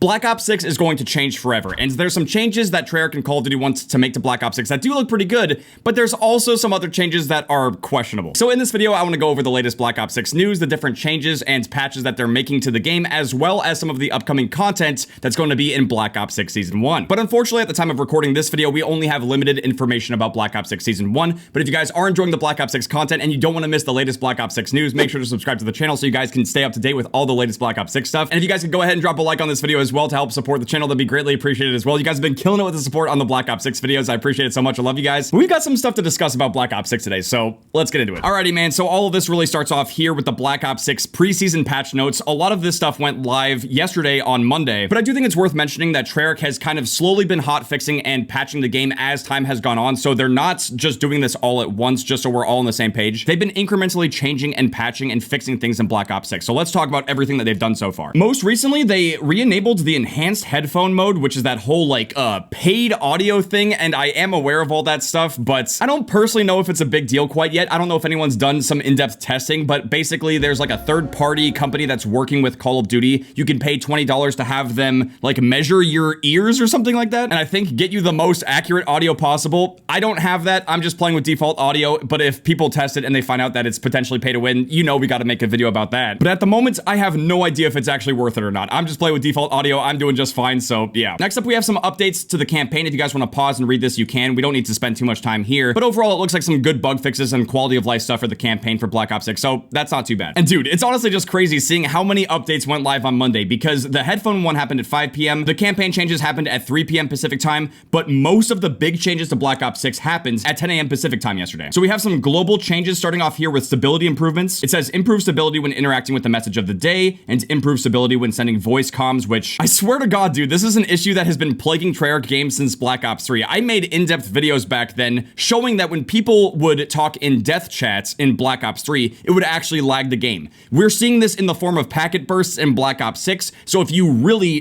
Black Ops 6 is going to change forever, and there's some changes that Treyarch and Call of Duty wants to make to Black Ops 6 that do look pretty good, but there's also some other changes that are questionable. So in this video, I want to go over the latest Black Ops 6 news, the different changes and patches that they're making to the game, as well as some of the upcoming content that's going to be in Black Ops 6 Season 1. But unfortunately, at the time of recording this video, we only have limited information about Black Ops 6 Season 1, but if you guys are enjoying the Black Ops 6 content and you don't want to miss the latest Black Ops 6 news, make sure to subscribe to the channel so you guys can stay up to date with all the latest Black Ops 6 stuff. And if you guys could go ahead and drop a like on this video as well to help support the channel, that'd be greatly appreciated as well. You guys have been killing it with the support on the Black Ops 6 videos. I appreciate it so much. I love you guys. But we've got some stuff to discuss about Black Ops 6 today, so let's get into it. Alrighty, man. So all of this really starts off here with the Black Ops 6 preseason patch notes. A lot of this stuff went live yesterday on Monday, but I do think it's worth mentioning that Treyarch has kind of slowly been hot fixing and patching the game as time has gone on. So they're not just doing this all at once, just so we're all on the same page. They've been incrementally changing and patching and fixing things in Black Ops 6. So let's talk about everything that they've done so far. Most recently, they re-enabled the enhanced headphone mode, which is that whole like paid audio thing, and I am aware of all that stuff, but I don't personally know if it's a big deal quite yet. I don't know if anyone's done some in-depth testing, but basically there's like a third-party company that's working with Call of Duty. You can pay $20 to have them like measure your ears or something like that, and I think get you the most accurate audio possible. I don't have that. I'm just playing with default audio, but if people test it and they find out that it's potentially pay to win, you know we got to make a video about that. But at the moment, I have no idea if it's actually worth it or not. I'm just playing with default audio. I'm doing just fine, so yeah. Next up, we have some updates to the campaign. If you guys want to pause and read this, you can. We don't need to spend too much time here, but overall, it looks like some good bug fixes and quality of life stuff for the campaign for Black Ops 6, so that's not too bad. And dude, it's honestly just crazy seeing how many updates went live on Monday, because the headphone one happened at 5 p.m., the campaign changes happened at 3 p.m. Pacific time, but most of the big changes to Black Ops 6 happens at 10 a.m. Pacific time yesterday. So we have some global changes starting off here with stability improvements. It says improve stability when interacting with the message of the day, and improve stability when sending voice comms, which I swear to God, dude, this is an issue that has been plaguing Treyarch games since Black Ops 3. I made in-depth videos back then showing that when people would talk in death chats in Black Ops 3, it would actually lag the game. We're seeing this in the form of packet bursts in Black Ops 6, so if you really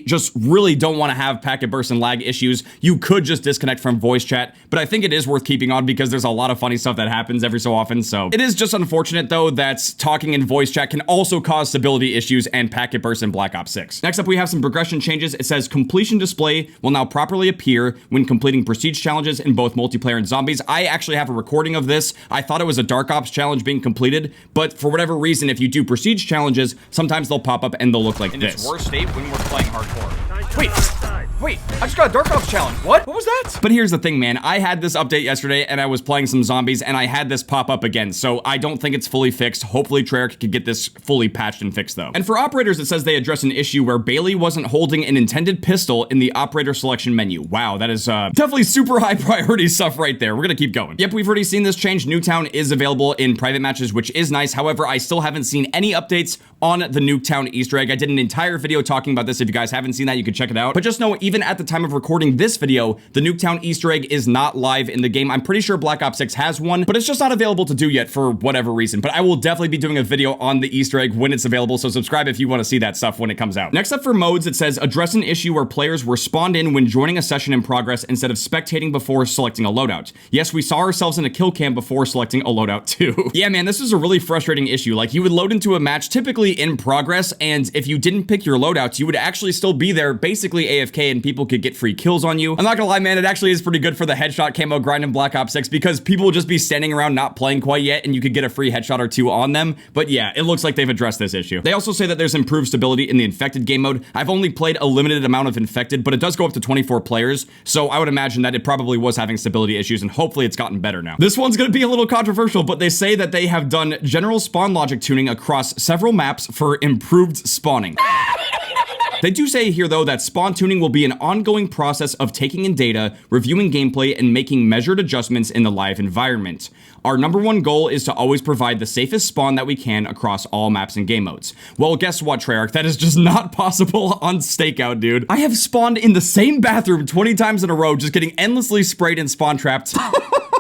don't want to have packet bursts and lag issues, you could just disconnect from voice chat, but I think it is worth keeping on because there's a lot of funny stuff that happens every so often, so it is just unfortunate though that talking in voice chat can also cause stability issues and packet bursts in Black Ops 6. Next up, we have some progression changes. It says completion display will now properly appear when completing prestige challenges in both multiplayer and zombies. I actually have a recording of this. I thought it was a Dark Ops challenge being completed, but for whatever reason, if you do prestige challenges, sometimes they'll pop up and they'll look like this. In its worst state when we're playing hardcore. Wait, I just got a Dark Ops challenge. What was that? But here's the thing, man. I had this update yesterday and I was playing some zombies and I had this pop up again. So I don't think it's fully fixed. Hopefully Treyarch could get this fully patched and fixed though. And for operators, it says they address an issue where Bailey wasn't holding an intended pistol in the operator selection menu. Wow, that is definitely super high priority stuff right there. We're gonna keep going. Yep, we've already seen this change. Nuketown is available in private matches, which is nice. However, I still haven't seen any updates on the Nuketown Easter egg. I did an entire video talking about this. If you guys haven't seen that, you can check it out. But just know, even at the time of recording this video, the Nuketown Easter egg is not live in the game. I'm pretty sure Black Ops 6 has one, but it's just not available to do yet for whatever reason. But I will definitely be doing a video on the Easter egg when it's available, so subscribe if you want to see that stuff when it comes out. Next up for modes, it says address an issue where players were spawned in when joining a session in progress instead of spectating before selecting a loadout. Yes, we saw ourselves in a kill cam before selecting a loadout too. Yeah, man, this is a really frustrating issue. Like, you would load into a match typically in progress, and if you didn't pick your loadouts, you would actually still be there basically AFK and people could get free kills on you. I'm not gonna lie, man, it actually is pretty good for the headshot camo grind in Black Ops 6 because people will just be standing around not playing quite yet and you could get a free headshot or two on them. But yeah, it looks like they've addressed this issue. They also say that there's improved stability in the infected game mode. I've only played a limited amount of infected, but it does go up to 24 players, so I would imagine that it probably was having stability issues and hopefully it's gotten better now. This one's gonna be a little controversial, but they say that they have done general spawn logic tuning across several maps for improved spawning. They do say here, though, that spawn tuning will be an ongoing process of taking in data, reviewing gameplay, and making measured adjustments in the live environment. Our number one goal is to always provide the safest spawn that we can across all maps and game modes. Well, guess what, Treyarch? That is just not possible on Stakeout, dude. I have spawned in the same bathroom 20 times in a row, just getting endlessly sprayed and spawn trapped.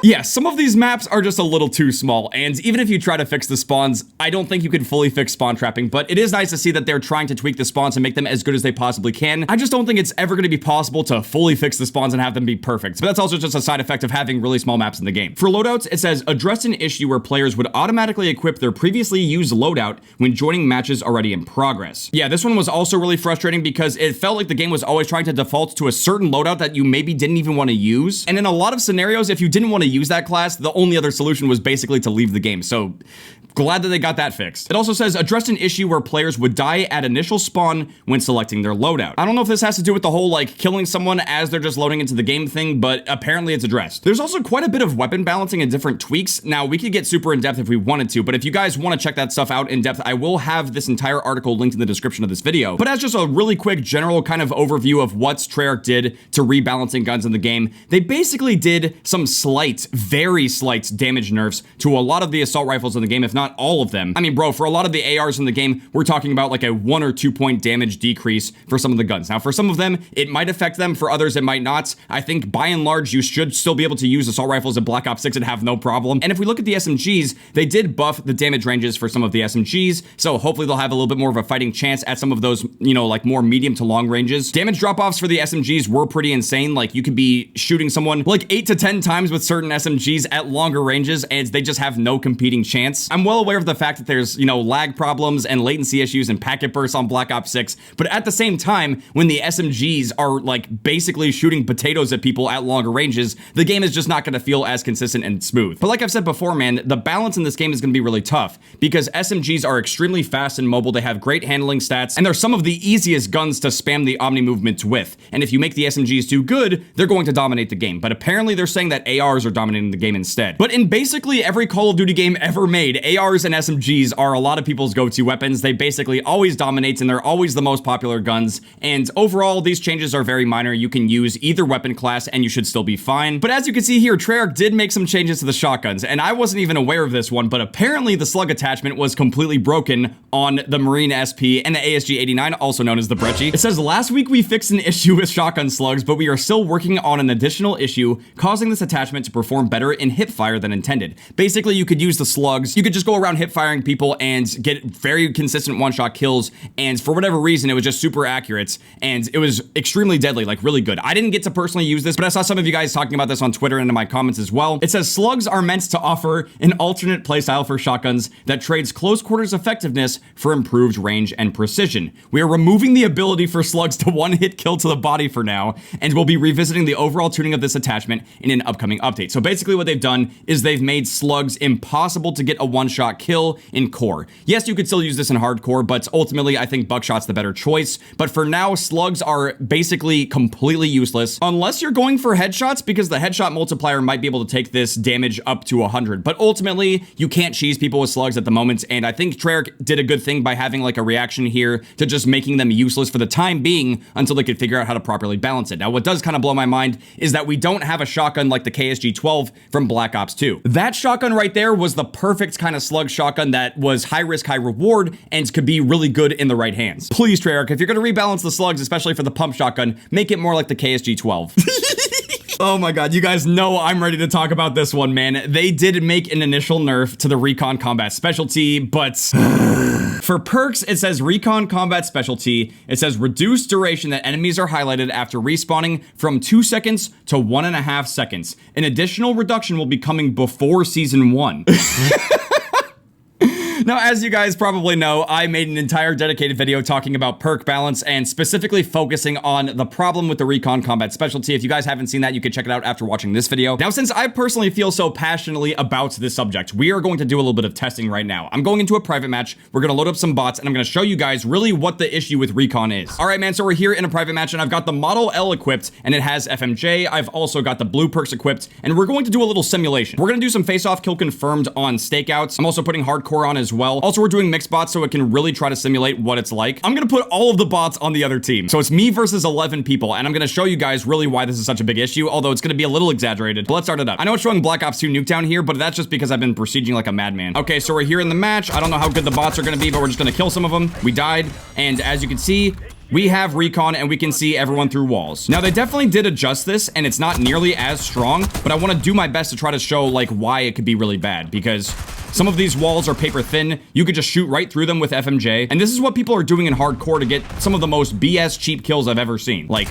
Yeah, some of these maps are just a little too small, and even if you try to fix the spawns, I don't think you can fully fix spawn trapping, but it is nice to see that they're trying to tweak the spawns and make them as good as they possibly can. I just don't think it's ever going to be possible to fully fix the spawns and have them be perfect, but that's also just a side effect of having really small maps in the game. For loadouts, it says, address an issue where players would automatically equip their previously used loadout when joining matches already in progress. Yeah, this one was also really frustrating because it felt like the game was always trying to default to a certain loadout that you maybe didn't even want to use, and in a lot of scenarios, if you didn't want to use that class, the only other solution was basically to leave the game. So glad that they got that fixed. It also says addressed an issue where players would die at initial spawn when selecting their loadout. I don't know if this has to do with the whole like killing someone as they're just loading into the game thing, but apparently it's addressed. There's also quite a bit of weapon balancing and different tweaks. Now we could get super in depth if we wanted to, but if you guys want to check that stuff out in depth, I will have this entire article linked in the description of this video. But as just a really quick general kind of overview of what Treyarch did to rebalancing guns in the game, they basically did some slight, very slight damage nerfs to a lot of the assault rifles in the game, if not all of them. I mean, bro, for a lot of the ARs in the game, we're talking about like a 1 or 2 point damage decrease for some of the guns. Now, for some of them, it might affect them. For others, it might not. I think by and large, you should still be able to use assault rifles in Black Ops 6 and have no problem. And if we look at the SMGs, they did buff the damage ranges for some of the SMGs, so hopefully they'll have a little bit more of a fighting chance at some of those, you know, like more medium to long ranges. Damage drop-offs for the SMGs were pretty insane. Like you could be shooting someone like 8 to 10 times with certain SMGs at longer ranges, and they just have no competing chance. I'm well aware of the fact that there's, you know, lag problems and latency issues and packet bursts on Black Ops 6, but at the same time, when the SMGs are like basically shooting potatoes at people at longer ranges, the game is just not going to feel as consistent and smooth. But like I've said before, man, the balance in this game is going to be really tough because SMGs are extremely fast and mobile. They have great handling stats, and they're some of the easiest guns to spam the Omni movement with. And if you make the SMGs too good, they're going to dominate the game. But apparently they're saying that ARs are dominating the game instead. But in basically every Call of Duty game ever made, ARs and SMGs are a lot of people's go-to weapons. They basically always dominate, and they're always the most popular guns. And overall, these changes are very minor. You can use either weapon class and you should still be fine. But as you can see here, Treyarch did make some changes to the shotguns, and I wasn't even aware of this one, but apparently the slug attachment was completely broken on the Marine SP and the ASG-89, also known as the Brecci. It says, last week we fixed an issue with shotgun slugs, but we are still working on an additional issue causing this attachment to perform better in hip fire than intended. Basically, you could use the slugs, you could just go around hip firing people and get very consistent one-shot kills, and for whatever reason, it was just super accurate, and it was extremely deadly, like really good. I didn't get to personally use this, but I saw some of you guys talking about this on Twitter and in my comments as well. It says, slugs are meant to offer an alternate playstyle for shotguns that trades close quarters effectiveness for improved range and precision. We are removing the ability for slugs to one-hit kill to the body for now, and we'll be revisiting the overall tuning of this attachment in an upcoming update. So basically what they've done is they've made slugs impossible to get a one-shot kill in core. Yes, you could still use this in hardcore, but ultimately I think buckshot's the better choice. But for now, slugs are basically completely useless unless you're going for headshots, because the headshot multiplier might be able to take this damage up to 100. But ultimately, you can't cheese people with slugs at the moment, and I think Treyarch did a good thing by having like a reaction here to just making them useless for the time being until they could figure out how to properly balance it. Now, what does kind of blow my mind is that we don't have a shotgun like the KSG-12 from Black Ops 2. That shotgun right there was the perfect kind of slug shotgun that was high risk, high reward, and could be really good in the right hands. Please, Treyarch, if you're going to rebalance the slugs, especially for the pump shotgun, make it more like the KSG-12. Oh my god, you guys know I'm ready to talk about this one, man. They did make an initial nerf to the Recon combat specialty, but for perks, it says Recon combat specialty. It says reduced duration that enemies are highlighted after respawning from 2 seconds to 1.5 seconds. An additional reduction will be coming before Season 1. Now, as you guys probably know, I made an entire dedicated video talking about perk balance and specifically focusing on the problem with the Recon combat specialty. If you guys haven't seen that, you can check it out after watching this video. Now, since I personally feel so passionately about this subject, we are going to do a little bit of testing right now. I'm going into a private match. We're going to load up some bots, and I'm going to show you guys really what the issue with Recon is. All right, man, so we're here in a private match, and I've got the Model L equipped, and it has FMJ. I've also got the blue perks equipped, and we're going to do a little simulation. We're going to do some face-off kill confirmed on stakeouts. I'm also putting hardcore on as well. Also, we're doing mixed bots so it can really try to simulate what it's like. I'm gonna put all of the bots on the other team. So it's me versus 11 people, and I'm gonna show you guys really why this is such a big issue, although it's gonna be a little exaggerated. But let's start it up. I know it's showing Black Ops 2 Nuke down here, but that's just because I've been besieging like a madman. Okay, so we're here in the match. I don't know how good the bots are gonna be, but we're just gonna kill some of them. We died, and as you can see, we have Recon and we can see everyone through walls. Now, they definitely did adjust this and it's not nearly as strong, but I want to do my best to try to show like why it could be really bad, because some of these walls are paper thin. You could just shoot right through them with FMJ. And this is what people are doing in hardcore to get some of the most BS cheap kills I've ever seen. Like,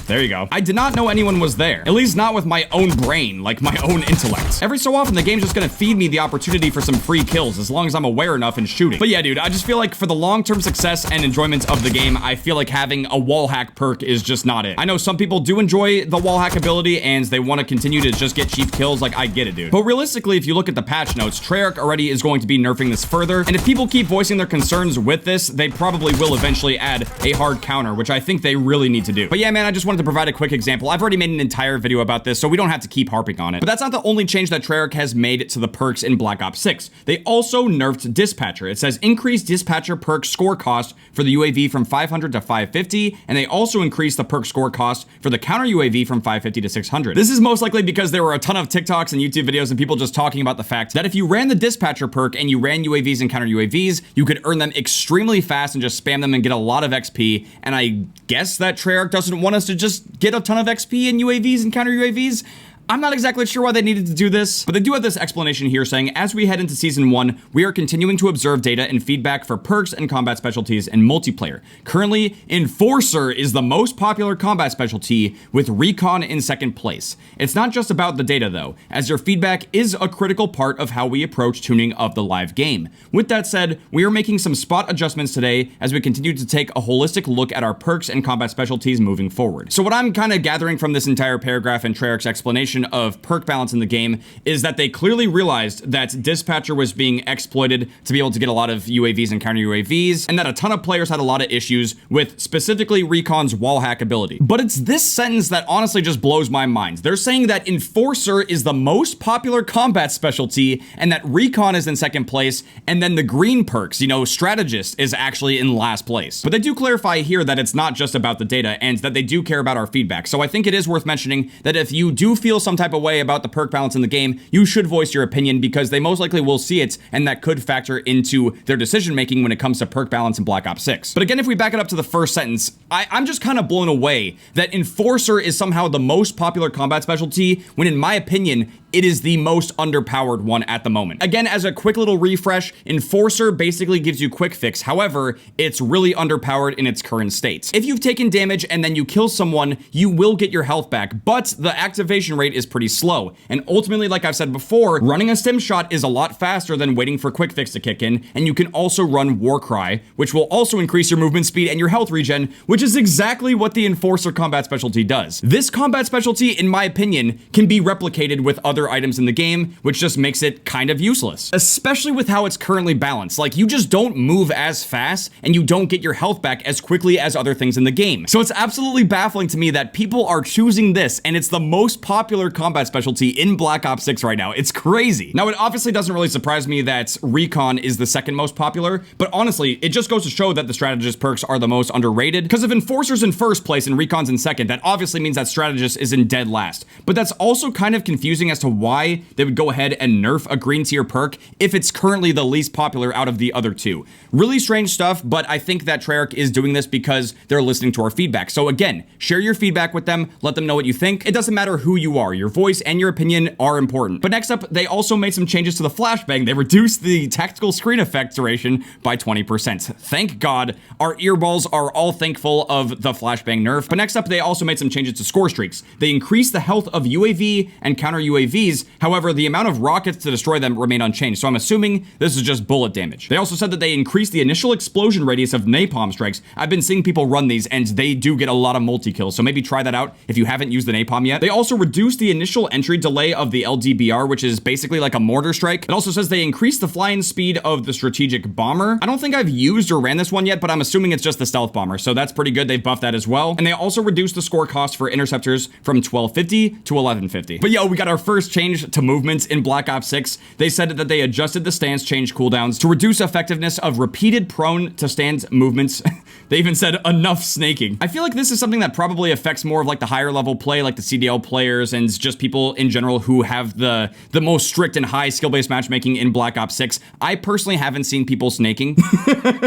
there you go. I did not know anyone was there. At least not with my own brain, like my own intellect. Every so often, the game's just gonna feed me the opportunity for some free kills, as long as I'm aware enough and shooting. But yeah, dude, I just feel like for the long-term success and enjoyment of the game, I feel like having a wall hack perk is just not it. I know some people do enjoy the wall hack ability, and they want to continue to just get cheap kills. Like, I get it, dude. But realistically, if you look at the patch notes, Treyarch already is going to be nerfing this further, and if people keep voicing their concerns with this, they probably will eventually add a hard counter, which I think they really need to do. But yeah, man, I just wanted to provide a quick example. I've already made an entire video about this, so we don't have to keep harping on it. But that's not the only change that Treyarch has made to the perks in Black Ops 6. They also nerfed Dispatcher. It says increase Dispatcher perk score cost for the UAV from 500 to 550, and they also increased the perk score cost for the counter UAV from 550 to 600. This is most likely because there were a ton of TikToks and YouTube videos and people just talking about the fact that if you ran the Dispatcher perk and you ran UAVs and counter UAVs, you could earn them extremely fast and just spam them and get a lot of XP, and I guess that Treyarch doesn't want us to just get a ton of XP in UAVs and counter UAVs. I'm not exactly sure why they needed to do this, but they do have this explanation here saying, as we head into Season 1, we are continuing to observe data and feedback for perks and combat specialties in multiplayer. Currently, Enforcer is the most popular combat specialty, with Recon in second place. It's not just about the data though, as your feedback is a critical part of how we approach tuning of the live game. With that said, we are making some spot adjustments today as we continue to take a holistic look at our perks and combat specialties moving forward. So what I'm kind of gathering from this entire paragraph and Treyarch's explanation of perk balance in the game is that they clearly realized that Dispatcher was being exploited to be able to get a lot of UAVs and counter UAVs, and that a ton of players had a lot of issues with specifically Recon's wall hack ability. But it's this sentence that honestly just blows my mind. They're saying that Enforcer is the most popular combat specialty and that Recon is in second place, and then the green perks, you know, Strategist, is actually in last place. But they do clarify here that it's not just about the data and that they do care about our feedback. So I think it is worth mentioning that if you do feel some type of way about the perk balance in the game, you should voice your opinion, because they most likely will see it, and that could factor into their decision making when it comes to perk balance in Black Ops 6. But again, if we back it up to the first sentence, I'm just kind of blown away that Enforcer is somehow the most popular combat specialty, when in my opinion, it is the most underpowered one at the moment. Again, as a quick little refresh, Enforcer basically gives you quick fix. However, it's really underpowered in its current state. If you've taken damage and then you kill someone, you will get your health back, but the activation rate is pretty slow. And ultimately, like I've said before, running a stim shot is a lot faster than waiting for quick fix to kick in, and you can also run Warcry, which will also increase your movement speed and your health regen, which is exactly what the Enforcer combat specialty does. This combat specialty, in my opinion, can be replicated with other items in the game, which just makes it kind of useless, especially with how it's currently balanced. Like, you just don't move as fast and you don't get your health back as quickly as other things in the game. So it's absolutely baffling to me that people are choosing this, and it's the most popular combat specialty in Black Ops 6 right now. It's crazy. Now, it obviously doesn't really surprise me that Recon is the second most popular, but honestly, it just goes to show that the Strategist perks are the most underrated, because if Enforcer's in first place and Recon's in second, that obviously means that Strategist is in dead last. But that's also kind of confusing as to why they would go ahead and nerf a green tier perk if it's currently the least popular out of the other two. Really strange stuff, but I think that Treyarch is doing this because they're listening to our feedback. So again, share your feedback with them, let them know what you think. It doesn't matter who you are, your voice and your opinion are important. But next up, they also made some changes to the flashbang. They reduced the tactical screen effect duration by 20%. Thank God. Our earballs are all thankful of the flashbang nerf. But next up, they also made some changes to score streaks. They increased the health of UAV and counter UAVs. However, the amount of rockets to destroy them remain unchanged, so I'm assuming this is just bullet damage. They also said that they increased the initial explosion radius of napalm strikes. I've been seeing people run these, and they do get a lot of multi-kills, so maybe try that out if you haven't used the napalm yet. They also reduced the initial entry delay of the LDBR, which is basically like a mortar strike. It also says they increased the flying speed of the strategic bomber. I don't think I've used or ran this one yet, but I'm assuming it's just the stealth bomber, so that's pretty good. They've buffed that as well. And they also reduced the score cost for interceptors from 1250 to 1150. But yo, we got our first first change to movements in Black Ops 6, they said that they adjusted the stance change cooldowns to reduce effectiveness of repeated prone to stance movements. They even said enough snaking. I feel like this is something that probably affects more of like the higher level play, like the CDL players and just people in general who have the most strict and high skill-based matchmaking in Black Ops 6. I personally haven't seen people snaking.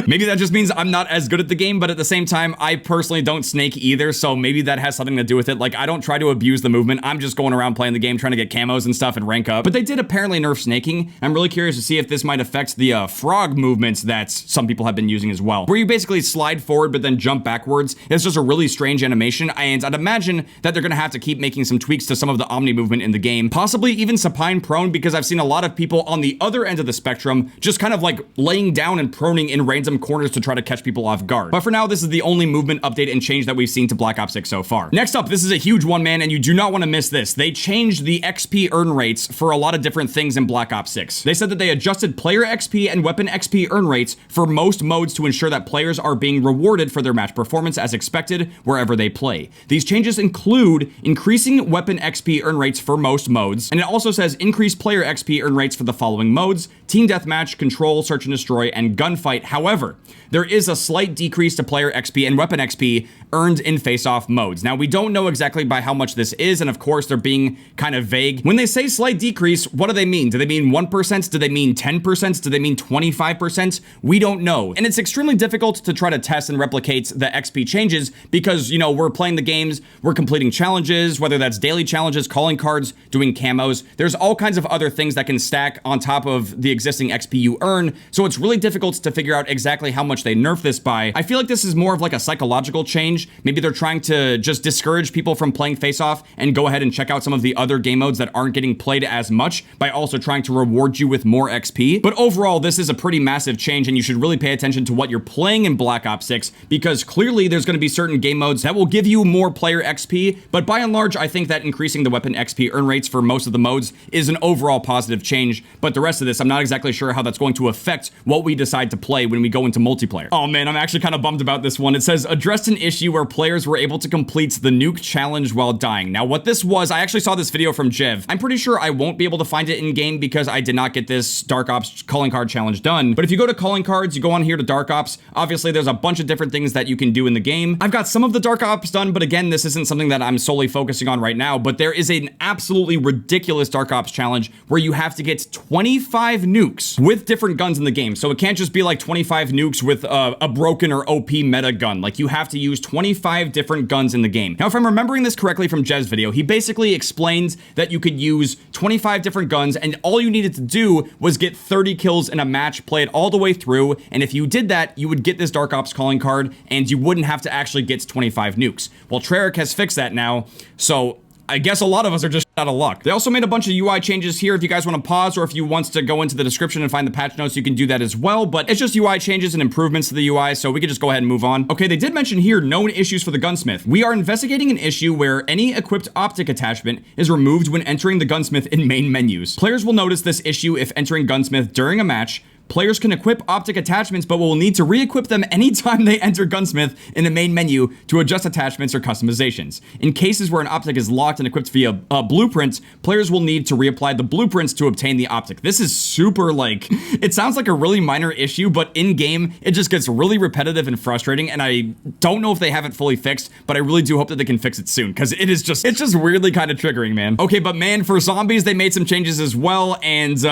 Maybe that just means I'm not as good at the game, but at the same time, I personally don't snake either, so maybe that has something to do with it. Like, I don't try to abuse the movement. I'm just going around playing the game, trying to get camos and stuff and rank up. But they did apparently nerf snaking. I'm really curious to see if this might affect the frog movements that some people have been using as well, where you basically slide forward but then jump backwards. It's just a really strange animation, and I'd imagine that they're gonna have to keep making some tweaks to some of the Omni movement in the game, possibly even supine prone, because I've seen a lot of people on the other end of the spectrum just kind of like laying down and proning in random corners to try to catch people off guard. But for now, this is the only movement update and change that we've seen to Black Ops 6 so far. Next up, this is a huge one, man, and you do not want to miss this. They changed the XP earn rates for a lot of different things in Black Ops 6. They said that they adjusted player XP and weapon XP earn rates for most modes to ensure that players are being rewarded for their match performance as expected wherever they play. These changes include increasing weapon XP earn rates for most modes, and it also says increase player XP earn rates for the following modes: Team Deathmatch, Control, Search and Destroy, and Gunfight. However, there is a slight decrease to player XP and weapon XP earned in face-off modes. Now, we don't know exactly by how much this is, and of course, they're being kind of vague. When they say slight decrease, what do they mean? Do they mean 1%? Do they mean 10%? Do they mean 25%? We don't know. And it's extremely difficult to try to test and replicate the XP changes because, you know, we're playing the games, we're completing challenges, whether that's daily challenges, calling cards, doing camos. There's all kinds of other things that can stack on top of the existing XP you earn, so it's really difficult to figure out exactly how much they nerf this by. I feel like this is more of like a psychological change. Maybe they're trying to just discourage people from playing face-off and go ahead and check out some of the other game modes that aren't getting played as much by also trying to reward you with more XP. But overall, this is a pretty massive change, and you should really pay attention to what you're playing in Black Ops 6, because clearly there's going to be certain game modes that will give you more player XP, but by and large, I think that increasing the weapon XP earn rates for most of the modes is an overall positive change. But the rest of this, I'm not exactly sure how that's going to affect what we decide to play when we go into multiplayer. Oh man, I'm actually kind of bummed about this one. It says addressed an issue where players were able to complete the Nuke challenge while dying. Now, what this was, I actually saw this video from Jev. I'm pretty sure I won't be able to find it in game because I did not get this Dark Ops calling card challenge done. But if you go to calling cards, you go on here to Dark Ops, obviously there's a bunch of different things that you can do in the game. I've got some of the Dark Ops done, but again, this isn't something that I'm solely focusing on right now. But there is an absolutely ridiculous Dark Ops challenge where you have to get 25 nukes with different guns in the game. So it can't just be like 25 nukes with a broken or OP meta gun. Like, you have to use 25 different guns in the game. Now, if I'm remembering this correctly from Jev's video, he basically explains that you could use 25 different guns and all you needed to do was get 30 kills in a match, play it all the way through, and if you did that, you would get this Dark Ops calling card and you wouldn't have to actually get 25 nukes. Well, Treyarch has fixed that now, so I guess a lot of us are just out of luck. They also made a bunch of UI changes here. If you guys want to pause, or if you want to go into the description and find the patch notes, you can do that as well, but it's just UI changes and improvements to the UI, so we could just go ahead and move on. Okay, they did mention here known issues for the Gunsmith. We are investigating an issue where any equipped optic attachment is removed when entering the Gunsmith in main menus. Players will notice this issue if entering Gunsmith during a match. Players can equip optic attachments, but will need to re-equip them anytime they enter Gunsmith in the main menu to adjust attachments or customizations. In cases where an optic is locked and equipped via blueprints, players will need to reapply the blueprints to obtain the optic. This is super, like, it sounds like a really minor issue, but in-game, it just gets really repetitive and frustrating, and I don't know if they have it fully fixed, but I really do hope that they can fix it soon, because it's just weirdly kind of triggering, man. Okay, but man, for zombies, they made some changes as well, and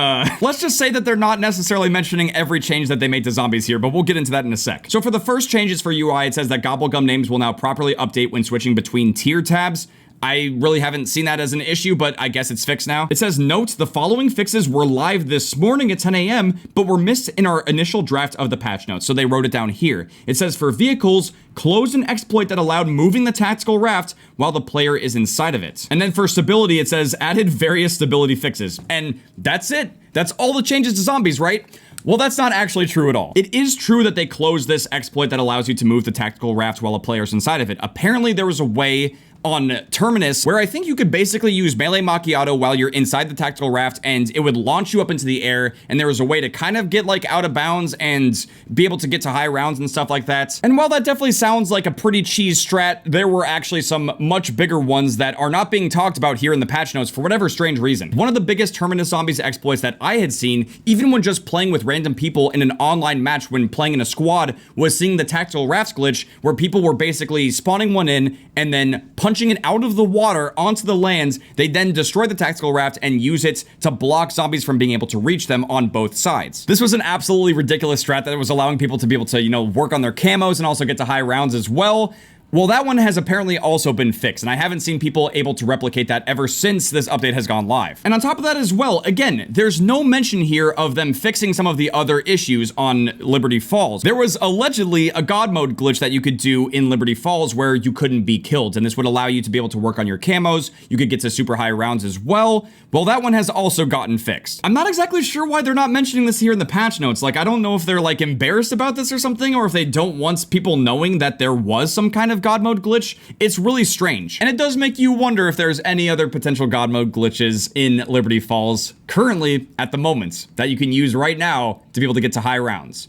let's just say that they're not necessarily mentioning every change that they made to zombies here, but we'll get into that in a sec. So for the first changes for UI, it says that Gobblegum names will now properly update when switching between tier tabs. I really haven't seen that as an issue, but I guess it's fixed now. It says, note, the following fixes were live this morning at 10 a.m., but were missed in our initial draft of the patch notes, so they wrote it down here. It says, for vehicles, closed an exploit that allowed moving the tactical raft while the player is inside of it. And then for stability, it says, added various stability fixes. And that's it. That's all the changes to zombies, right? Well, that's not actually true at all. It is true that they closed this exploit that allows you to move the tactical raft while a player's inside of it. Apparently, there was a way on Terminus, where I think you could basically use melee macchiato while you're inside the tactical raft, and it would launch you up into the air, and there was a way to kind of get like out of bounds and be able to get to high rounds and stuff like that. And while that definitely sounds like a pretty cheese strat, there were actually some much bigger ones that are not being talked about here in the patch notes for whatever strange reason. One of the biggest Terminus Zombies exploits that I had seen, even when just playing with random people in an online match when playing in a squad, was seeing the tactical rafts glitch, where people were basically spawning one in and then punching it out of the water onto the lands. They then destroy the tactical raft and use it to block zombies from being able to reach them on both sides. This was an absolutely ridiculous strat that was allowing people to be able to, you know, work on their camos and also get to high rounds as well. Well, that one has apparently also been fixed, and I haven't seen people able to replicate that ever since this update has gone live. And on top of that as well, again, there's no mention here of them fixing some of the other issues on Liberty Falls. There was allegedly a God mode glitch that you could do in Liberty Falls where you couldn't be killed, and this would allow you to be able to work on your camos. You could get to super high rounds as well. Well, that one has also gotten fixed. I'm not exactly sure why they're not mentioning this here in the patch notes. Like, I don't know if they're like embarrassed about this or something, or if they don't want people knowing that there was some kind of God mode glitch. It's really strange. And it does make you wonder if there's any other potential God mode glitches in Liberty Falls currently at the moment that you can use right now to be able to get to high rounds.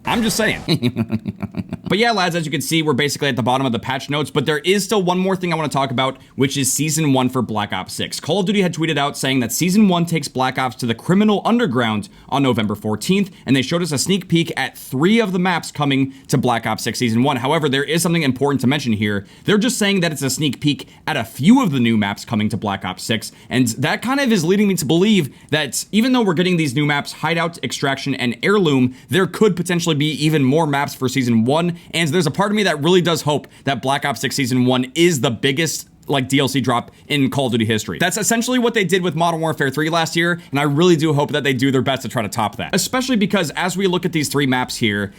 I'm just saying. But yeah, lads, as you can see, we're basically at the bottom of the patch notes, but there is still one more thing I want to talk about, which is Season 1 for Black Ops 6. Call of Duty had tweeted out saying that Season 1 takes Black Ops to the criminal underground on November 14th, and they showed us a sneak peek at 3 of the maps coming to Black Ops 6 Season 1. However, there is something important to mention here. They're just saying that it's a sneak peek at a few of the new maps coming to Black Ops 6, and that kind of is leading me to believe that even though we're getting these new maps, Hideout, Extraction, and Heirloom, there could potentially be even more maps for Season 1, and there's a part of me that really does hope that Black Ops 6 Season 1 is the biggest like DLC drop in Call of Duty history. That's essentially what they did with Modern Warfare 3 last year, and I really do hope that they do their best to try to top that. Especially because as we look at these 3 maps here,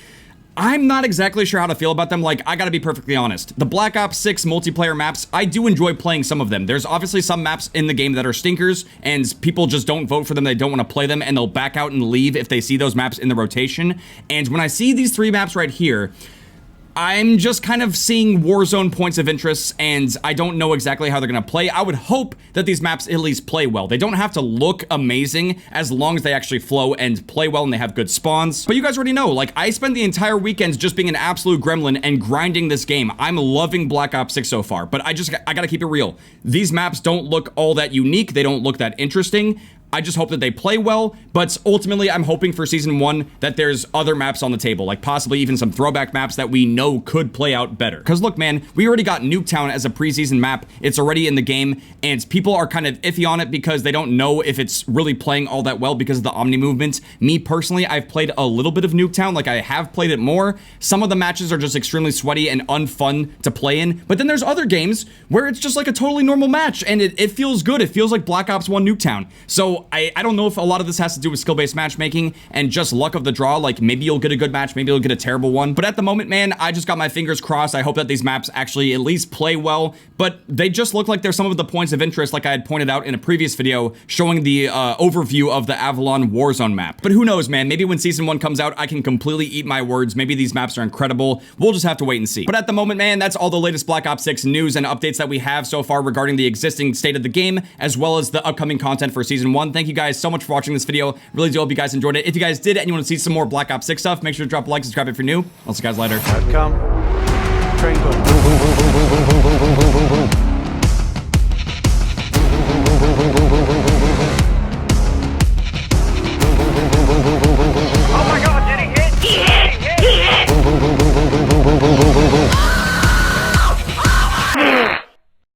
I'm not exactly sure how to feel about them. Like, I gotta be perfectly honest. The Black Ops 6 multiplayer maps, I do enjoy playing some of them. There's obviously some maps in the game that are stinkers, and people just don't vote for them, they don't want to play them, and they'll back out and leave if they see those maps in the rotation. And when I see these 3 maps right here, I'm just kind of seeing Warzone points of interest, and I don't know exactly how they're gonna play. I would hope that these maps at least play well. They don't have to look amazing as long as they actually flow and play well and they have good spawns. But you guys already know, like, I spent the entire weekend just being an absolute gremlin and grinding this game. I'm loving Black Ops 6 so far, but I gotta keep it real. These maps don't look all that unique. They don't look that interesting. I just hope that they play well, but ultimately I'm hoping for Season 1 that there's other maps on the table, like possibly even some throwback maps that we know could play out better. Because look, man, we already got Nuketown as a preseason map. It's already in the game, and people are kind of iffy on it because they don't know if it's really playing all that well because of the Omni movement. Me personally, I've played a little bit of Nuketown, like I have played it more. Some of the matches are just extremely sweaty and unfun to play in, but then there's other games where it's just like a totally normal match, and it feels good. It feels like Black Ops 1 Nuketown. So I don't know if a lot of this has to do with skill-based matchmaking and just luck of the draw. Like, maybe you'll get a good match, maybe you'll get a terrible one. But at the moment, man, I just got my fingers crossed. I hope that these maps actually at least play well, but they just look like they're some of the points of interest, like I had pointed out in a previous video showing the overview of the Avalon Warzone map. But who knows, man, maybe when Season 1 comes out, I can completely eat my words. Maybe these maps are incredible. We'll just have to wait and see. But at the moment, man, that's all the latest Black Ops 6 news and updates that we have so far regarding the existing state of the game, as well as the upcoming content for Season 1. Thank you guys so much for watching this video. Really do hope you guys enjoyed it. If you guys did and you want to see some more Black Ops 6 stuff, make sure to drop a like, subscribe if you're new. I'll see you guys later. I've come. Train go.